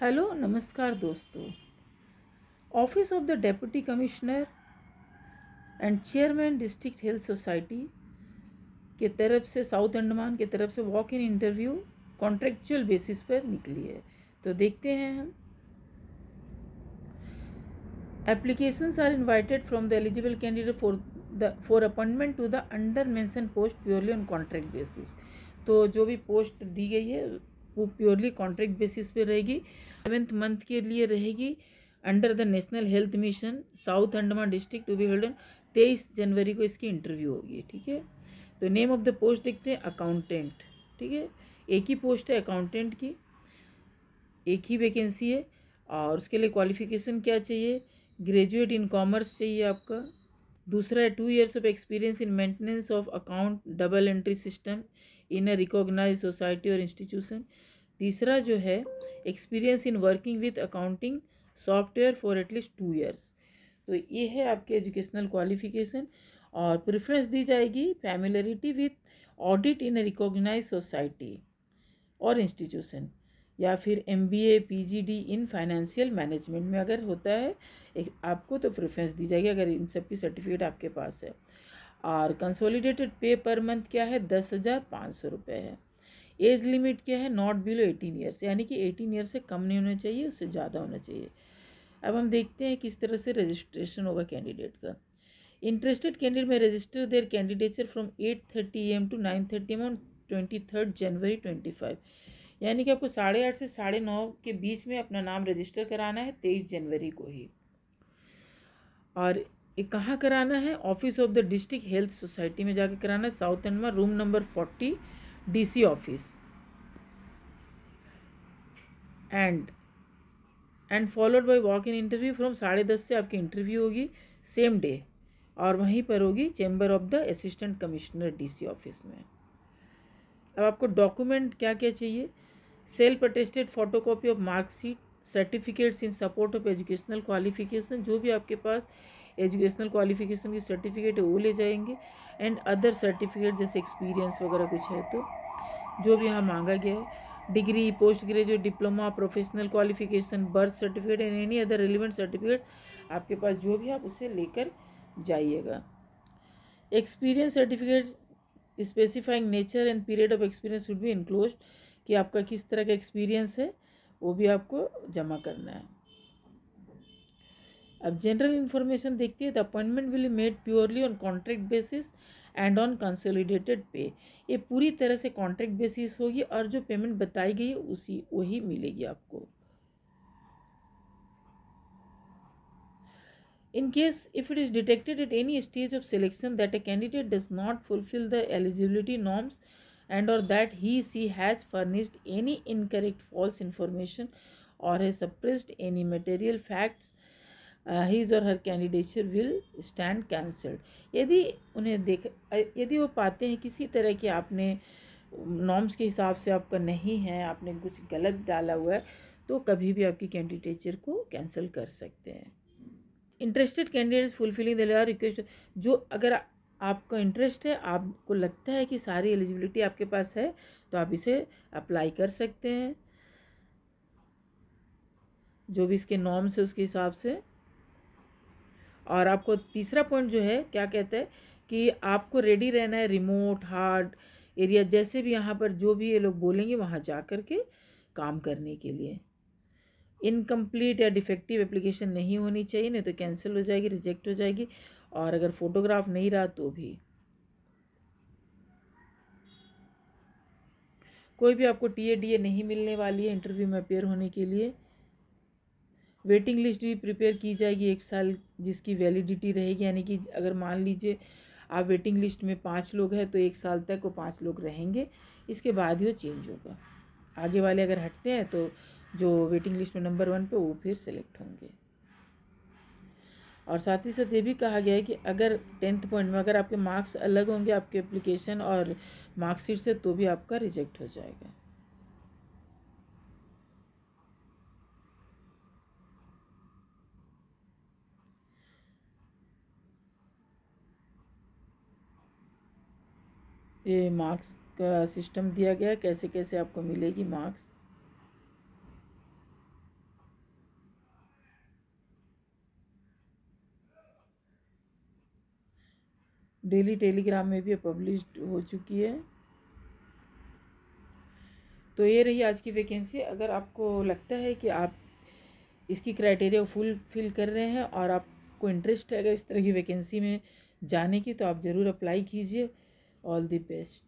Hello नमस्कार दोस्तों। Office of the deputy commissioner and chairman district health society के तरफ से साउथ अंडमान के तरफ से walk in interview contractual basis पर निकली है। तो देखते हैं हम। Applications are invited from the eligible candidate for appointment to the under mention post purely on contract basis. तो जो भी पोस्ट दी गई है वो प्योरली कॉन्ट्रैक्ट बेसिस पे रहेगी। 7th मंथ के लिए रहेगी under the national health mission south Andaman district to be held on 23 January को इसकी इंटरव्यू होगी। ठीक है, तो नेम ऑफ द पोस्ट देखते हैं, अकाउंटेंट। ठीक है, एक ही पोस्ट है अकाउंटेंट की, एक ही वैकेंसी है। और उसके लिए क्वालिफिकेशन क्या चाहिए? ग्रेजुएट इन कॉमर्स चाहिए आपका। दूसरा है 2 years of experience in maintenance of account double entry system in a recognize society और इंस्टीट्यूशन। तीसरा जो है experience in working with accounting software for at least 2 years। तो ये है आपके एजुकेशनल क्वालिफिकेशन। और प्रेफरेंस दी जाएगी familiarity with audit in a recognize society और इंस्टीट्यूशन, या फिर MBA PGD in financial management में अगर होता है एक आपको तो प्रेफरेंस दी जाएगी अगर इन सब की सर्टिफिकेट आपके पास है। और कंसोलिडेटेड पे पर मंथ क्या है? 10,500 रुपये है। एज लिमिट क्या है? नॉट बिलो 18 ईयर्स, यानी कि 18 ईयर से कम नहीं होना चाहिए, उससे ज़्यादा होना चाहिए। अब हम देखते हैं किस तरह से रजिस्ट्रेशन होगा कैंडिडेट का। इंटरेस्टेड कैंडिडेट में register their candidature from 8:30 AM to 9:30 AM on 23 January 25। यानी कि आपको 8:30 से 9:30 के बीच में अपना नाम रजिस्टर कराना है 23 जनवरी को ही। और ये कहाँ कराना है? Office of the district health society में जाकर कराना है, साउथ एंड में, room number 40, DC office. And followed by walk in interview from 10:30 से आपकी इंटरव्यू होगी सेम डे, और वहीं पर होगी chamber of the assistant commissioner DC office में। अब आपको डॉक्यूमेंट क्या क्या चाहिए? Self attested photocopy of marksheet, certificates in support of educational qualification, जो भी आपके पास एजुकेशनल क्वालिफिकेशन की सर्टिफिकेट है वो ले जाएंगे। एंड अदर सर्टिफिकेट जैसे एक्सपीरियंस वगैरह कुछ है तो जो भी यहाँ मांगा गया है, degree, post graduate, diploma, professional qualification, birth certificate and any other relevant certificate आपके पास जो भी आप उसे लेकर जाइएगा। Experience certificate specifying nature and period of experience should be enclosed, कि आपका किस तरह का एक्सपीरियंस है वो भी आपको जमा करना है। अब जनरल इन्फॉर्मेशन देखती है। The appointment will be made purely on contract basis and on consolidated पे। ये पूरी तरह से कॉन्ट्रैक्ट बेसिस होगी और जो पेमेंट बताई गई है उसी वही मिलेगी आपको। In case if it is detected at any stage of selection that a candidate does not fulfill the eligibility norms and or that she has furnished any incorrect false information or has suppressed any material facts, his or her candidature will stand cancelled। यदि यदि वो पाते हैं किसी तरह के आपने norms के हिसाब से आपका नहीं है, आपने कुछ गलत डाला हुआ है, तो कभी भी आपकी कैंडिडेचर को कैंसिल कर सकते हैं। Interested candidates fulfilling the law request, जो अगर आपका इंटरेस्ट है, आपको लगता है कि सारी एलिजिबिलिटी आपके पास है, तो आप इसे अप्लाई कर सकते हैं जो भी इसके नॉर्म्स है उसके हिसाब से। और आपको तीसरा पॉइंट जो है क्या कहता है कि आपको रेडी रहना है रिमोट हार्ड एरिया, जैसे भी यहाँ पर जो भी ये लोग बोलेंगे वहाँ जा कर के काम करने के लिए। इनकम्प्लीट या डिफेक्टिव एप्लीकेशन नहीं होनी चाहिए, नहीं तो कैंसिल हो जाएगी, रिजेक्ट हो जाएगी। और अगर फोटोग्राफ नहीं रहा तो भी। कोई भी आपको TADA नहीं मिलने वाली है इंटरव्यू में अपेयर होने के लिए। वेटिंग लिस्ट भी प्रिपेयर की जाएगी 1 साल जिसकी वैलिडिटी रहेगी, यानी कि अगर मान लीजिए आप वेटिंग लिस्ट में 5 लोग हैं तो 1 साल तक वो 5 लोग रहेंगे, इसके बाद ही वो चेंज होगा। आगे वाले अगर हटते हैं तो जो वेटिंग लिस्ट में नंबर 1 पे वो फिर सेलेक्ट होंगे। और साथ ही साथ ये भी कहा गया है कि अगर 10th पॉइंट में अगर आपके मार्क्स अलग होंगे आपके एप्लीकेशन और मार्कशीट से तो भी आपका रिजेक्ट हो जाएगा। ये मार्क्स का सिस्टम दिया गया, कैसे कैसे आपको मिलेगी मार्क्स। डेली टेलीग्राम में भी पब्लिश्ड हो चुकी है। तो ये रही आज की वैकेंसी। अगर आपको लगता है कि आप इसकी क्राइटेरिया फुलफिल कर रहे हैं और आपको इंटरेस्ट है अगर इस तरह की वैकेंसी में जाने की, तो आप ज़रूर अप्लाई कीजिए। All the best.